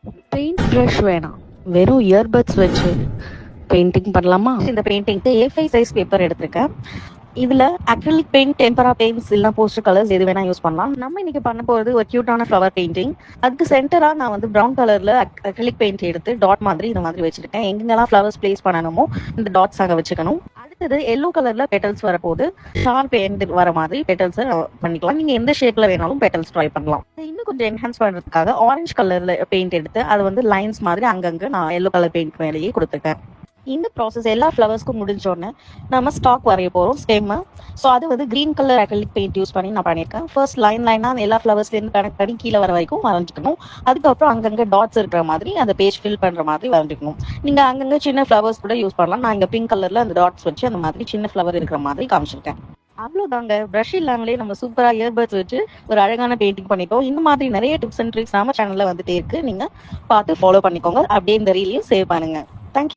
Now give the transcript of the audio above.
Paint brush வேணாம், வெறும் earbuds வச்சு பெயிண்டிங் பண்ணலாமா? இந்த பெயிண்டிங்க்கு A5 சைஸ் பேப்பர் எடுத்திருக்கேன். இதுல அக்ரிலிக் பெயிண்ட், டெம்பரா பெயிண்ட்ஸ் இல்ல போஸ்டர் கலர்ஸ் எது வேணா யூஸ் பண்ணலாம். நம்ம இன்னைக்கு பண்ண போறது ஒரு கியூட்டான ஃப்ளவர் பெயிண்டிங். அதுக்கு சென்டரா நான் வந்து பிரவுன் கலர்ல அக்ரிலிக் பெயிண்ட் எடுத்து டாட் மாதிரி இந்த மாதிரி வச்சிருக்கேன். எங்கெங்கெல்லாம் ஃப்ளவர்ஸ் பிளேஸ் பண்ணணுமோ இந்த டாட்ஸ் அங்க வச்சுக்கணும். அடுத்தது எல்லோ கலர்ல பெட்டல்ஸ் வரப்போது ஷார்ப் எண்ட் வர மாதிரி பெட்டல்ஸ் பண்ணிக்கலாம். நீங்க எந்த ஷேப்ல வேணாலும் பெட்டல்ஸ் ட்ரை பண்ணலாம். இன்னும் கொஞ்சம் என்ஹான்ஸ் பண்றதுக்காக ஆரஞ்சு கலர்ல பெயிண்ட் எடுத்து அது வந்து லைன்ஸ் மாதிரி அங்கங்க நான் எல்லோ கலர் பெயிண்ட் மேலேயே கொடுத்துருக்கேன். இந்த ப்ராசஸ் எல்லா ஃப்ளவர்ஸ்க்கும் முடிஞ்சோடனே நம்ம ஸ்டாக் வரைய போகிறோம் ஸ்டெம். ஸோ அது வந்து green colour acrylic paint use பண்ணி நான் பண்ணியிருக்கேன். ஃபர்ஸ்ட் லைனாக எல்லா ஃப்ளவர்ஸ்லேருந்து கனெக்ட் பண்ணி கீழே வர வரைக்கும் வரைஞ்சிக்கணும். அதுக்கப்புறம் அங்கங்கே டாட்ஸ் இருக்கிற மாதிரி அந்த பேஜ் ஃபில் பண்ணுற மாதிரி வரைஞ்சிக்கணும். நீங்கள் அங்கங்கே சின்ன ஃப்ளவர்ஸ் கூட யூஸ் பண்ணலாம். நான் இங்கே பிங்க் கலரில் அந்த டாட்ஸ் வச்சு அந்த மாதிரி சின்ன ஃப்ளவர் இருக்கிற மாதிரி காமிச்சிருக்கேன். அவ்வளோதாங்க, ப்ரஷ் இல்லாமலே நம்ம சூப்பராக இயர்பட்ஸ் வச்சு ஒரு அழகான பெயிண்டிங் பண்ணிக்கோம். இந்த மாதிரி நிறைய டிப்ஸ் அண்ட் ட்ரிக்ஸ் நம்ம சேனலில் வந்துட்டே இருக்கு. நீங்கள் பார்த்து ஃபாலோ பண்ணிக்கோங்க. அப்படியே இந்த ரீலையும் சேவ் பண்ணுங்க.